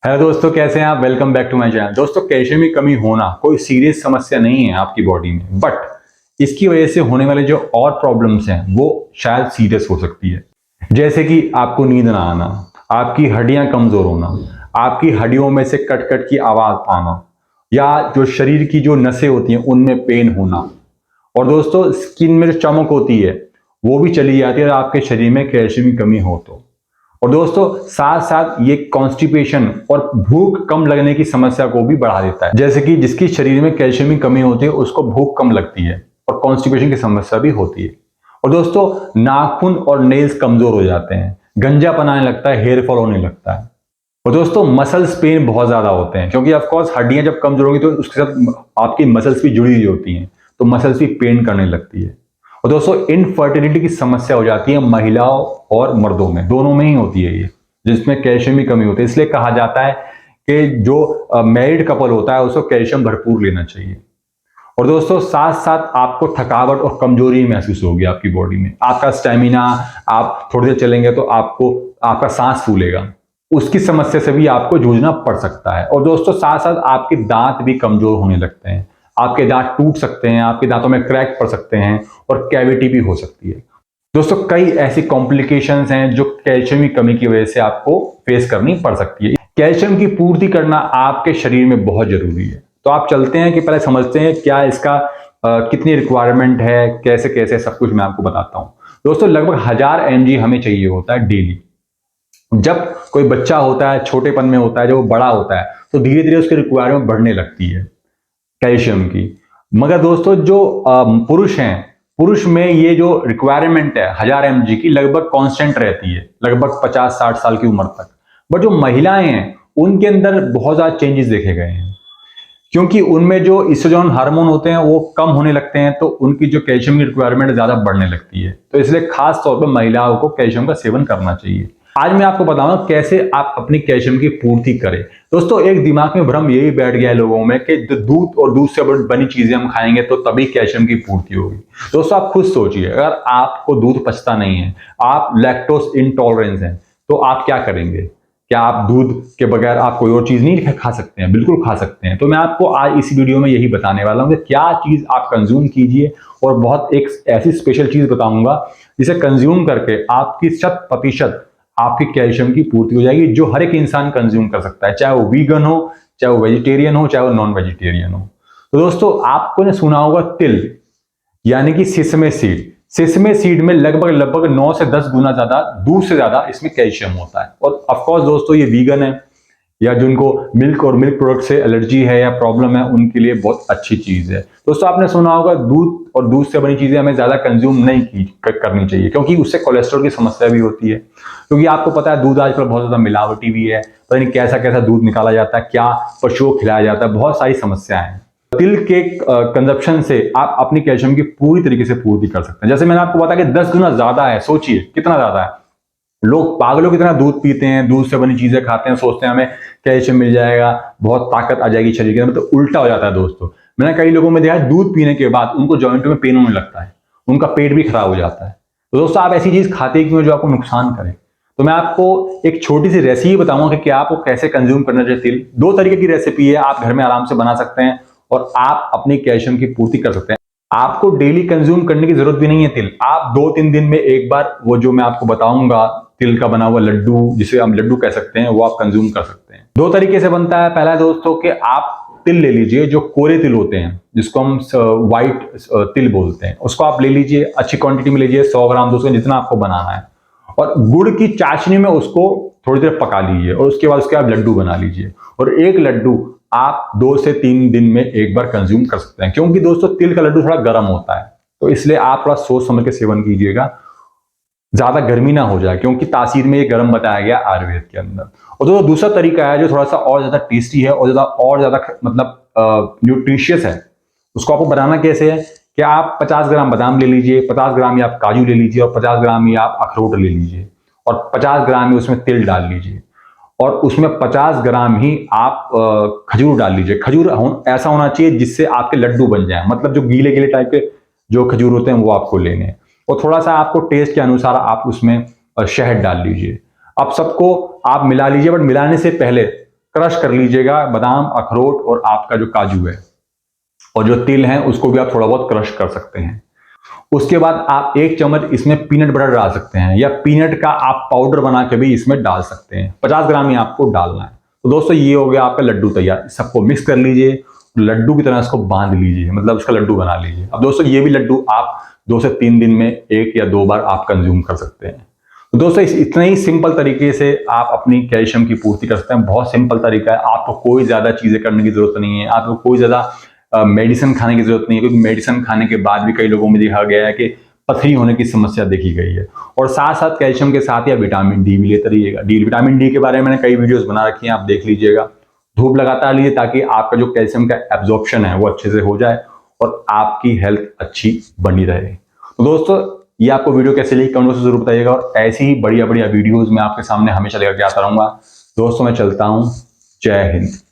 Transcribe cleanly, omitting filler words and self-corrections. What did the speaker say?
Hello दोस्तों, कैसे हैं आप। Welcome back to my channel. दोस्तों, कैल्शियम की कमी होना कोई सीरियस समस्या नहीं है आपकी बॉडी में, बट इसकी वजह से होने वाले जो और प्रॉब्लम्स हैं वो शायद सीरियस हो सकती है। जैसे कि आपको नींद ना आना, आपकी हड्डियां कमजोर होना, आपकी हड्डियों में से कट कट की आवाज आना, या जो शरीर की जो नसें होती हैं उनमें पेन होना। और दोस्तों, स्किन में जो चमक होती है वो भी चली जाती है अगर आपके शरीर में कैल्शियम की कमी हो तो। और दोस्तों, साथ साथ ये कॉन्स्टिपेशन और भूख कम लगने की समस्या को भी बढ़ा देता है। जैसे कि जिसकी शरीर में कैल्शियम की कमी होती है उसको भूख कम लगती है और कॉन्स्टिपेशन की समस्या भी होती है। और दोस्तों, नाखून और नेल्स कमजोर हो जाते हैं, गंजापन आने लगता है, हेयर फॉल होने लगता है। और दोस्तों, मसल्स पेन बहुत ज्यादा होते हैं क्योंकि ऑफकोर्स हड्डियां जब कमजोर होंगी तो उसके साथ आपकी मसल्स भी जुड़ी हुई होती हैं, तो मसल्स भी पेन करने लगती है। और दोस्तों, इनफर्टिलिटी की समस्या हो जाती है महिलाओं और मर्दों में, दोनों में ही होती है ये, जिसमें कैल्शियम की कमी होती है। इसलिए कहा जाता है कि जो मैरिड कपल होता है उसको कैल्शियम भरपूर लेना चाहिए। और दोस्तों, साथ साथ आपको थकावट और कमजोरी महसूस होगी आपकी बॉडी में, आपका स्टेमिना, आप थोड़ी देर चलेंगे तो आपका सांस फूलेगा, उसकी समस्या से भी आपको जूझना पड़ सकता है। और दोस्तों, साथ साथ आपके दांत भी कमजोर होने लगते हैं, आपके दांत टूट सकते हैं, आपके दांतों में क्रैक पड़ सकते हैं और कैविटी भी हो सकती है। दोस्तों, कई ऐसी कॉम्प्लिकेशंस हैं जो कैल्शियम की कमी की वजह से आपको फेस करनी पड़ सकती है। कैल्शियम की पूर्ति करना आपके शरीर में बहुत जरूरी है। तो आप चलते हैं कि पहले समझते हैं क्या इसका कितनी रिक्वायरमेंट है, कैसे कैसे सब कुछ मैं आपको बताता हूं। दोस्तों, लगभग 1000 mg हमें चाहिए होता है डेली। जब कोई बच्चा होता है, छोटेपन में होता है, जब वो बड़ा होता है तो धीरे धीरे उसकी रिक्वायरमेंट बढ़ने लगती है कैल्शियम की। मगर दोस्तों, जो पुरुष हैं, पुरुष में ये जो रिक्वायरमेंट है 1000 mg की लगभग कांस्टेंट रहती है, लगभग 50-60 साल की उम्र तक। बट जो महिलाएं हैं उनके अंदर बहुत ज्यादा चेंजेस देखे गए हैं, क्योंकि उनमें जो एस्ट्रोजन हार्मोन होते हैं वो कम होने लगते हैं, तो उनकी जो कैल्शियम की रिक्वायरमेंट ज्यादा बढ़ने लगती है। तो इसलिए खास तौर पर महिलाओं को कैल्शियम का सेवन करना चाहिए। आज मैं आपको बताऊंगा कैसे आप अपनी कैल्शियम की पूर्ति करें। दोस्तों, एक दिमाग में भ्रम यही बैठ गया है लोगों में कि दूध और दूध से बनी चीजें हम खाएंगे तो तभी कैल्शियम की पूर्ति होगी। दोस्तों, आप खुद सोचिए, अगर आपको दूध पचता नहीं है, आप लैक्टोज इंटॉलरेंस हैं, तो आप क्या करेंगे? क्या आप दूध के बगैर आप कोई और चीज नहीं खा सकते हैं? बिल्कुल खा सकते हैं। तो मैं आपको आज इस वीडियो में यही बताने वाला हूं कि क्या चीज आप कंज्यूम कीजिए, और बहुत एक ऐसी स्पेशल चीज बताऊंगा जिसे कंज्यूम करके आपकी 100% आपकी कैल्शियम की पूर्ति हो जाएगी, जो हर एक इंसान कंज्यूम कर सकता है, चाहे वो वीगन हो, चाहे वो वेजिटेरियन हो, चाहे वो नॉन वेजिटेरियन हो। तो दोस्तों, आपको ने सुना होगा तिल, यानी कि सिसमे सीड। सिसमे सीड में लगभग लगभग 9 से 10 गुना ज्यादा, दूध से ज्यादा इसमें कैल्शियम होता है। और ऑफकोर्स दोस्तों, ये वीगन है या जिनको मिल्क और मिल्क प्रोडक्ट से एलर्जी है या प्रॉब्लम है उनके लिए बहुत अच्छी चीज है। दोस्तों, आपने सुना होगा दूध और दूध से बनी चीजें हमें ज्यादा कंज्यूम नहीं करनी चाहिए, क्योंकि उससे कोलेस्ट्रॉल की समस्या भी होती है। क्योंकि आपको पता है दूध आजकल बहुत ज्यादा मिलावटी भी है, पता नहीं कैसा कैसा दूध निकाला जाता है, क्या पशुओं को खिलाया जाता है, बहुत सारी समस्याएं हैं। तिल के कंजप्शन से आप अपनी कैल्शियम की पूरी तरीके से पूर्ति कर सकते हैं। जैसे मैंने आपको बताया कि 10 गुना ज्यादा है, सोचिए कितना ज्यादा है। लोग पागलों की तरह दूध पीते हैं, दूध से बनी चीजें खाते हैं, सोचते हैं हमें कैल्शियम मिल जाएगा, बहुत ताकत आ जाएगी शरीर के अंदर, तो उल्टा हो जाता है दोस्तों। मैंने कई लोगों में देखा है दूध पीने के बाद उनको जॉइंटों में पेन होने लगता है, उनका पेट भी खराब हो जाता है। तो दोस्तों, आप ऐसी चीज खाते क्यों जो आपको नुकसान करे? तो मैं आपको एक छोटी सी रेसिपी बताऊंगा कि आपको कैसे कंज्यूम करना चाहिए तिल। 2 तरीके की रेसिपी है, आप घर में आराम से बना सकते हैं और आप अपनी कैल्शियम की पूर्ति कर सकते हैं। आपको डेली कंज्यूम करने की जरूरत भी नहीं है तिल, आप 2-3 दिन में एक बार वो जो मैं आपको बताऊंगा तिल का बना हुआ लड्डू, जिसे हम लड्डू कह सकते हैं, वो आप कंज्यूम कर सकते हैं। 2 तरीके से बनता है। पहला दोस्तों कि आप तिल ले लीजिए, जो कोरे तिल होते हैं जिसको हम व्हाइट तिल बोलते हैं, उसको आप ले लीजिए, अच्छी क्वांटिटी में लीजिए, 100 ग्राम 200 जितना आपको बनाना है, और गुड़ की चाशनी में उसको थोड़ी देर पका लीजिए और उसके बाद उसके आप लड्डू बना लीजिए। और एक लड्डू आप 2 से 3 दिन में एक बार कंज्यूम कर सकते हैं, क्योंकि दोस्तों तिल का लड्डू थोड़ा गर्म होता है, तो इसलिए आप थोड़ा सोच समझ के सेवन कीजिएगा, ज्यादा गर्मी ना हो जाए, क्योंकि तासीर में ये गर्म बताया गया आयुर्वेद के अंदर। और जो दूसरा तरीका है जो थोड़ा सा और ज्यादा टेस्टी है और ज्यादा मतलब न्यूट्रिशियस है, उसको आपको बनाना कैसे है कि आप 50 ग्राम बादाम ले लीजिए, 50 ग्राम ही आप काजू ले लीजिए, और 50 ग्राम ही आप अखरोट ले लीजिए, और 50 ग्राम ही उसमें तिल डाल लीजिए, और उसमें 50 ग्राम ही आप खजूर डाल लीजिए। खजूर ऐसा होना चाहिए जिससे आपके लड्डू बन जाए, मतलब जो गीले गीले टाइप के जो खजूर होते हैं वो आपको लेने हैं। और थोड़ा सा आपको टेस्ट के अनुसार आप उसमें शहद डाल लीजिए। अब सबको आप मिला लीजिए, बट मिलाने से पहले क्रश कर लीजिएगा। बादाम, अखरोट और आपका जो काजू है और जो तिल है उसको भी आप थोड़ा बहुत क्रश कर सकते हैं। उसके बाद आप 1 चम्मच इसमें पीनट बटर डाल सकते हैं, या पीनट का आप पाउडर बना के भी इसमें डाल सकते हैं। 50 ग्राम ही आपको डालना है। तो दोस्तों ये हो गया आपका लड्डू तैयार। सबको मिक्स कर लीजिए, लड्डू की तरह इसको बांध लीजिए, मतलब उसका लड्डू बना लीजिए। अब दोस्तों ये भी लड्डू आप 2 से 3 दिन में 1 या 2 बार आप कंज्यूम कर सकते हैं। तो दोस्तों इतने ही सिंपल तरीके से आप अपनी कैल्शियम की पूर्ति कर सकते हैं। बहुत सिंपल तरीका है, आपको कोई ज्यादा चीजें करने की जरूरत नहीं है, आपको कोई ज्यादा मेडिसिन खाने की जरूरत नहीं है, क्योंकि मेडिसिन खाने के बाद भी कई लोगों में देखा गया है कि पथरी होने की समस्या देखी गई है। और साथ साथ कैल्शियम के साथ या विटामिन डी भी लेते रहिएगा। विटामिन डी के बारे में मैंने कई वीडियोस बना रखी हैं, आप देख लीजिएगा। धूप लगातार लीजिए ताकि आपका जो कैल्शियम का एब्जॉर्प्शन है वो अच्छे से हो जाए और आपकी हेल्थ अच्छी बनी रहे। तो दोस्तों ये आपको वीडियो कैसे लगी कमेंट में जरूर बताइएगा, और ऐसी ही बढ़िया बढ़िया वीडियोस मैं आपके सामने हमेशा लेकर के आता रहूंगा। दोस्तों मैं चलता हूं, जय हिंद।